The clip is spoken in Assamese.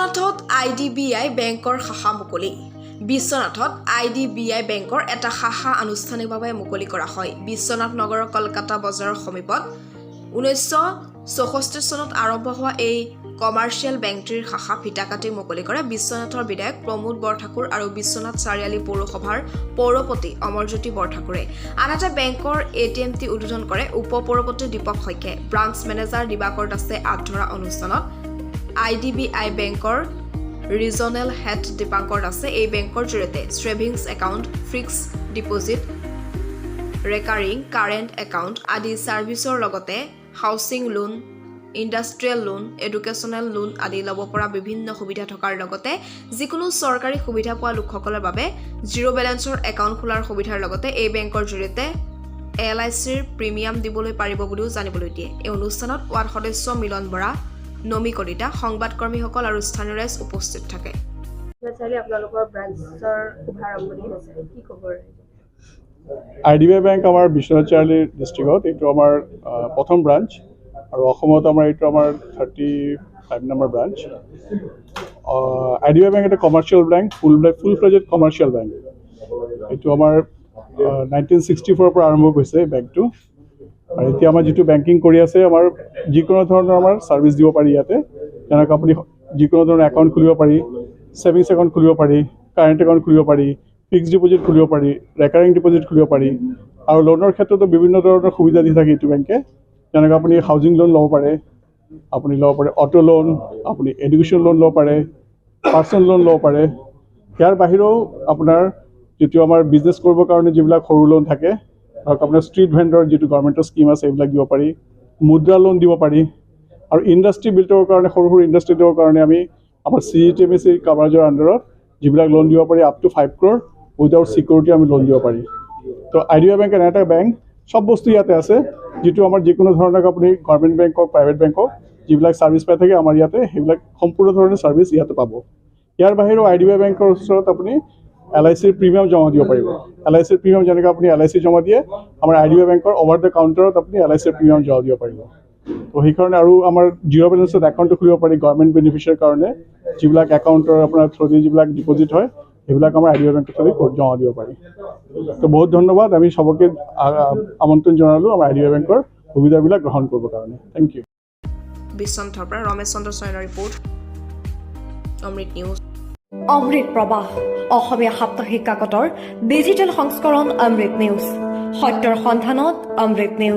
বিশ্বনাথত IDBI বেংকৰ শাখা মুকলি বিশ্বনাথত IDBI বেংকৰ এটা শাখা আনুষ্ঠানিকভাৱে মুকলি কৰা হয় বিশ্বনাথ নগৰৰ কলকাতা বজাৰৰ সমীপত 1964 চনত আৰম্ভ হোৱা এই কমাৰ্চিয়েল বেংকটিৰ শাখা ফিটাকাটি মুকলি কৰে বিশ্বনাথৰ বিধায়ক প্ৰমোদ বৰঠাকুৰ আৰু বিশ্বনাথ চাৰিআলি পৌৰসভাৰ পৌৰপতি অমৰজ্যোতি বৰঠাকুৰে আনহাতে বেংকৰ ATMটি উদ্বোধন কৰে উপ-পৌৰপতি দীপক শইকীয়াই ব্ৰাঞ্চ মেনেজাৰ দিবাকৰ দাসে আধৰা অনুষ্ঠানত IDBI বেংকৰ ৰিজনেল হেড দীপাংকৰ দাসে এই বেংকৰ জৰিয়তে savings account fixed deposit recurring current account আদি সাৰ্ভিসৰ লগতে housing loan industrial loan educational loan আদি ল'ব পৰা বিভিন্ন সুবিধা থকাৰ লগতে যিকোনো চৰকাৰী সুবিধা পোৱা লোকসকলৰ বাবে জিৰ' বেলেন্সৰ একাউণ্ট খোলাৰ সুবিধাৰ লগতে এই বেংকৰ জৰিয়তে LICৰ প্ৰিমিয়াম দিবলৈ পাৰিব বুলিও জানিবলৈ দিয়ে এই অনুষ্ঠানত ৱাৰ্ড সদস্য মিলন বৰা নমি কলিতা সংবাদকৰ্মীসকল আৰু স্থানীয় ৰাইজ উপস্থিত থাকে আপোনালোকৰ ব্ৰাঞ্চৰ শুভাৰম্ভণি হৈছে কি খবৰ IDBI বেংক আমাৰ বিশ্বনাথ চাৰিআলি ডিষ্ট্ৰিক্টত এইটো আমাৰ প্ৰথম ব্ৰাঞ্চ আৰু অসমত আমাৰ এইটো আমাৰ 35 নম্বৰ ব্ৰাঞ্চ IDBI বেংক এটা commercial bank full fledged commercial bank এইটো আমাৰ 1964 পৰা আৰম্ভ হৈছে বেংকটো আৰু এতিয়া আমাৰ যিটো বেংকিং কৰি আছে আমাৰ যিকোনো ধৰণৰ আমাৰ সাৰ্ভিস দিব পাৰি ইয়াতে যেনেকৈ আপুনি যিকোনো ধৰণৰ একাউণ্ট খুলিব পাৰি সেভিংছ একাউণ্ট খুলিব পাৰি কাৰেণ্ট একাউণ্ট খুলিব পাৰি ফিক্সড ডিপোজিট খুলিব পাৰি ৰেকাৰিং ডিপোজিট খুলিব পাৰি আৰু লোনৰ ক্ষেত্ৰতো বিভিন্ন ধৰণৰ সুবিধা দি থাকে এইটো বেংকে যেনেকৈ আপুনি হাউজিং লোন ল'ব পাৰে আপুনি ল'ব পাৰে অটো লোন আপুনি এডুকেশ্যন লোন ল'ব পাৰে পাৰ্চনেল লোন ল'ব পাৰে ইয়াৰ বাহিৰেও আপোনাৰ যিটো আমাৰ বিজনেছ কৰিবৰ কাৰণে যিবিলাক সৰু লোন থাকে ধৰক আপোনাৰ ষ্ট্ৰীট ভেণ্ডৰ যিটো গভৰ্ণমেণ্টৰ স্কিম আছে এইবিলাক দিব পাৰি মুদ্ৰা লোন দিব পাৰি আৰু ইণ্ডাষ্ট্ৰি বিল্ডৰ কাৰণে সৰু সৰু ইণ্ডাষ্ট্ৰি দিবৰ কাৰণে আমি আমাৰ CGTMSE কাভাৰেজৰ আণ্ডাৰত যিবিলাক লোন দিব পাৰি up to 5 crore without security আমি লোন দিব পাৰি তো IDBI বেংক এটা বেংক সব বস্তু ইয়াতে আছে যেটো আমাৰ যিকোনো ধৰণৰ আপুনি গভৰ্ণমেণ্ট বেংক হওক প্ৰাইভেট বেংক হওক যিবিলাক সাৰ্ভিস পাই থাকে আমাৰ ইয়াতে সেইবিলাক সম্পূৰ্ণ ধৰণৰ সাৰ্ভিস ইয়াতে পাব ইয়াৰ বাহিৰেও IDBI বেংকৰ ওচৰত আপুনি LICৰ প্ৰিমিয়াম জমা দিব পাৰিব LICৰ প্ৰিমিয়াম যেনেকৈ আপুনি LIC জমা দিয়ে আমাৰ IDBI বেংকৰ ওভাৰ দ্য কাউণ্টাৰত আপুনি LICৰ প্ৰিমিয়াম জমা দিব পাৰিব তো সেইকাৰণে আৰু আমাৰ জিৰ' বেলেন্সত একাউণ্টটো খুলিব পাৰি গভৰ্ণমেণ্ট বেনিফিচিয়াৰীৰ কাৰণে যিবিলাক একাউণ্টৰ আপোনাৰ থ্ৰুদি যিবিলাক ডিপোজিট হয় সেইবিলাক আমাৰ IDBI বেংকৰ থ্ৰুদি জমা দিব পাৰি তো বহুত ধন্যবাদ আমি সবকে আমন্ত্ৰণ জনালোঁ আমাৰ IDBI বেংকৰ সুবিধাবিলাক গ্ৰহণ কৰিবৰ কাৰণে থেংক ইউ বিশ্বনাথৰ পৰা ৰমেশ চন্দ্ৰ চয়নৰ ৰিপৰ্ট অমৃত নিউজ অমৃত প্ৰবাহ অসমীয়া সাপ্তাহিক কাকতৰ ডিজিটেল সংস্কৰণ অমৃত নিউজ সত্যৰ সন্ধানত অমৃত নিউজ